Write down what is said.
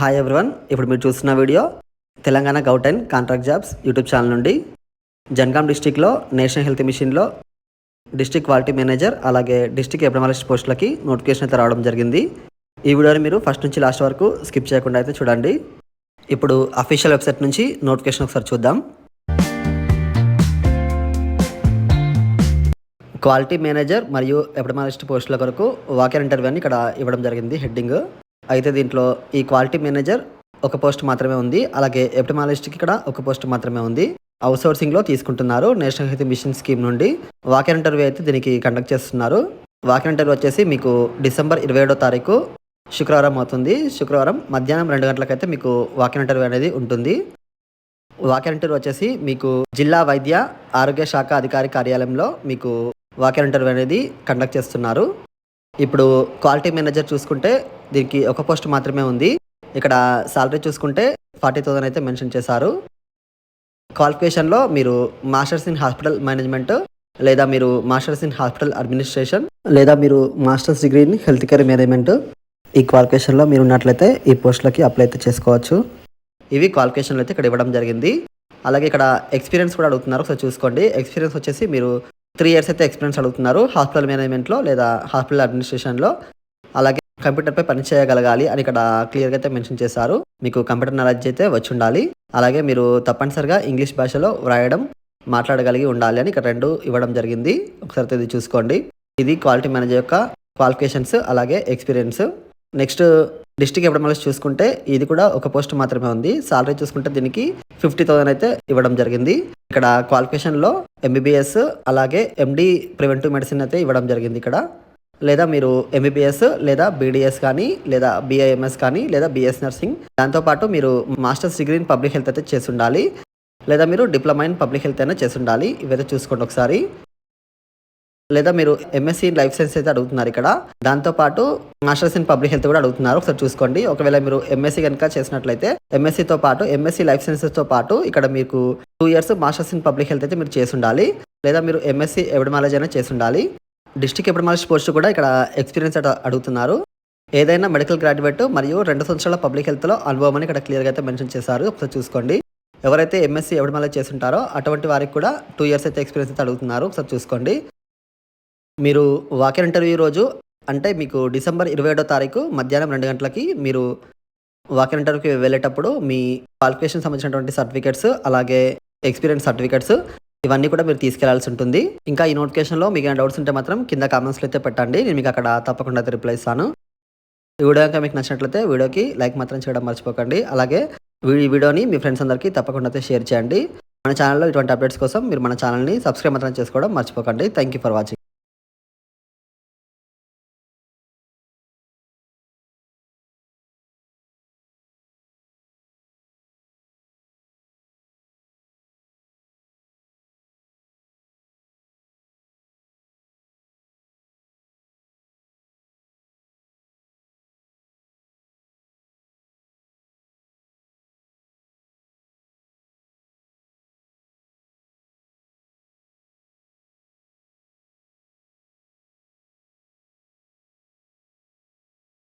Hi everyone, ఇప్పుడు మీరు చూస్తున్న video Telangana govt and contract jobs YouTube channel నుండి జనగాం డిస్టిక్లో నేషనల్ హెల్త్ మిషన్లో డిస్టిక్ క్వాలిటీ మేనేజర్ అలాగే డిస్టిక్ ఎపిడమాలజిస్ట్ పోస్టులకి నోటిఫికేషన్ అయితే రావడం జరిగింది. ఈ వీడియోని మీరు ఫస్ట్ నుంచి లాస్ట్ వరకు స్కిప్ చేయకుండా అయితే చూడండి. ఇప్పుడు అఫీషియల్ వెబ్సైట్ నుంచి నోటిఫికేషన్ ఒకసారి చూద్దాం. క్వాలిటీ మేనేజర్ మరియు ఎపిడమాలజిస్ట్ పోస్టుల కొరకు వాకర్ ఇంటర్వ్యూ అని ఇక్కడ ఇవ్వడం జరిగింది హెడ్డింగ్. అయితే దీంట్లో ఈ క్వాలిటీ మేనేజర్ ఒక పోస్ట్ మాత్రమే ఉంది, అలాగే ఎపిడమాలజిస్ట్కి ఇక్కడ ఒక పోస్ట్ మాత్రమే ఉంది. అవుట్సోర్సింగ్లో తీసుకుంటున్నారు నేషనల్ హెల్త్ మిషన్ స్కీమ్ నుండి. వాకర్ ఇంటర్వ్యూ అయితే దీనికి కండక్ట్ చేస్తున్నారు. వాకర్ ఇంటర్వ్యూ వచ్చేసి మీకు డిసెంబర్ 27వ తారీఖు శుక్రవారం అవుతుంది. శుక్రవారం మధ్యాహ్నం 2 గంటలకైతే మీకు వాకర్ ఇంటర్వ్యూ అనేది ఉంటుంది. వాకర్ ఇంటర్వ్యూ వచ్చేసి మీకు జిల్లా వైద్య ఆరోగ్య శాఖ అధికారి కార్యాలయంలో మీకు వాకర్ ఇంటర్వ్యూ అనేది కండక్ట్ చేస్తున్నారు. ఇప్పుడు క్వాలిటీ మేనేజర్ చూసుకుంటే దీనికి ఒక పోస్ట్ మాత్రమే ఉంది. ఇక్కడ సాలరీ చూసుకుంటే 40,000 అయితే మెన్షన్ చేశారు. క్వాలిఫికేషన్లో మీరు మాస్టర్స్ ఇన్ హాస్పిటల్ మేనేజ్మెంట్, లేదా మీరు మాస్టర్స్ ఇన్ హాస్పిటల్ అడ్మినిస్ట్రేషన్, లేదా మీరు masters degree in health care management, ఈ క్వాలిఫికేషన్లో మీరు ఉన్నట్లయితే ఈ పోస్టులకి అప్లై అయితే చేసుకోవచ్చు. ఇవి క్వాలిఫికేషన్లు అయితే ఇక్కడ ఇవ్వడం జరిగింది. అలాగే ఇక్కడ ఎక్స్పీరియన్స్ కూడా అడుగుతున్నారు, ఒకసారి చూసుకోండి. ఎక్స్పీరియన్స్ వచ్చేసి మీరు 3 years అయితే ఎక్స్పీరియన్స్ అడుగుతున్నారు హాస్పిటల్ మేనేజ్మెంట్లో లేదా హాస్పిటల్ అడ్మినిస్ట్రేషన్లో. అలాగే కంప్యూటర్పై పని చేయగలగాలి అని ఇక్కడ క్లియర్గా అయితే మెన్షన్ చేశారు. మీకు కంప్యూటర్ నాలెడ్జ్ అయితే వచ్చి ఉండాలి. అలాగే మీరు తప్పనిసరిగా ఇంగ్లీష్ భాషలో వ్రాయడం మాట్లాడగలిగి ఉండాలి అని ఇక్కడ 2 ఇవ్వడం జరిగింది. ఒకసారి ఇది చూసుకోండి. ఇది క్వాలిటీ మేనేజర్ యొక్క క్వాలిఫికేషన్స్ అలాగే ఎక్స్పీరియన్స్. నెక్స్ట్ డిస్ట్రిక్ట్ ఎపిడమాలజిస్ట్ చూసుకుంటే ఇది కూడా ఒక పోస్ట్ మాత్రమే ఉంది. సాలరీ చూసుకుంటే దీనికి 50,000 అయితే ఇవ్వడం జరిగింది. ఇక్కడ క్వాలిఫికేషన్లో ఎంబీబీఎస్ అలాగే ఎండి ప్రివెంటివ్ మెడిసిన్ అయితే ఇవ్వడం జరిగింది ఇక్కడ. లేదా మీరు ఎంబీబీఎస్ లేదా బీడీఎస్ కానీ లేదా బీఐఎంఎస్ కానీ లేదా బీఎస్ నర్సింగ్, దాంతోపాటు మీరు masters degree in public health అయితే చేసి ఉండాలి, లేదా మీరు డిప్లొమా ఇన్ పబ్లిక్ హెల్త్ అయినా చేసి ఉండాలి. ఇవైతే చూసుకోండి ఒకసారి. లేదా మీరు ఎంఎస్సీ ఇన్ లైఫ్ సైన్స్ అయితే అడుగుతున్నారు ఇక్కడ. దాంతోపాటు మాస్టర్స్ ఇన్ పబ్లిక్ హెల్త్ కూడా అడుగుతున్నారు, ఒకసారి చూసుకోండి. ఒకవేళ మీరు ఎంఎస్సీ కనుక చేసినట్లయితే ఎంఎస్సీతో పాటు ఎంఎస్సీ లైఫ్ సైన్సెస్తో పాటు ఇక్కడ మీకు 2 years masters in public health అయితే మీరు చేసి ఉండాలి, లేదా మీరు ఎంఎస్సీ ఎపిడమాలజీ అయినా చేసి ఉండాలి. డిస్ట్రిక్ట్ ఎపిడమాలజిస్ట్ పోస్ట్ కూడా ఇక్కడ ఎక్స్పీరియన్స్ అడుగుతున్నారు. ఏదైనా మెడికల్ గ్రాడ్యుయేట్ మరియు 2 సంవత్సరాల పబ్లిక్ హెల్త్లో అనుభవం అని ఇక్కడ క్లియర్గా అయితే మెన్షన్ చేశారు, ఒకసారి చూసుకోండి. ఎవరైతే ఎంఎస్సీ ఎపిడమాలజీ చేసి ఉంటారో అటువంటి వారికి కూడా 2 years అయితే ఎక్స్పీరియన్స్ అయితే అడుగుతున్నారు, ఒకసారి చూసుకోండి. మీరు వాకర్ ఇంటర్వ్యూ రోజు అంటే మీకు డిసెంబర్ 27వ తారీఖు మధ్యాహ్నం 2 గంటలకి మీరు వాకర్ ఇంటర్వ్యూకి వెళ్ళేటప్పుడు మీ క్వాలిఫికేషన్ సంబంధించినటువంటి సర్టిఫికేట్స్ అలాగే ఎక్స్పీరియన్స్ సర్టిఫికేట్స్ ఇవన్నీ కూడా మీరు తీసుకెళ్లాల్సి ఉంటుంది. ఇంకా ఈ నోటిఫికేషన్లో మీకు ఏమైనా డౌట్స్ ఉంటే మాత్రం కింద కామెంట్స్లో అయితే పెట్టండి, నేను మీకు అక్కడ తప్పకుండా అయితే రిప్లై ఇస్తాను. ఈ వీడియో కనుక మీకు నచ్చినట్లయితే వీడియోకి లైక్ మాత్రం చేయడం మర్చిపోకండి. అలాగే ఈ వీడియోని మీ ఫ్రెండ్స్ అందరికీ తప్పకుండా అయితే షేర్ చేయండి. మన ఛానల్లో ఇటువంటి అప్డేట్స్ కోసం మీరు మన ఛానల్ని సబ్స్క్రైబ్ మాత్రం చేసుకోవడం మర్చిపోకండి. Thank you for watching.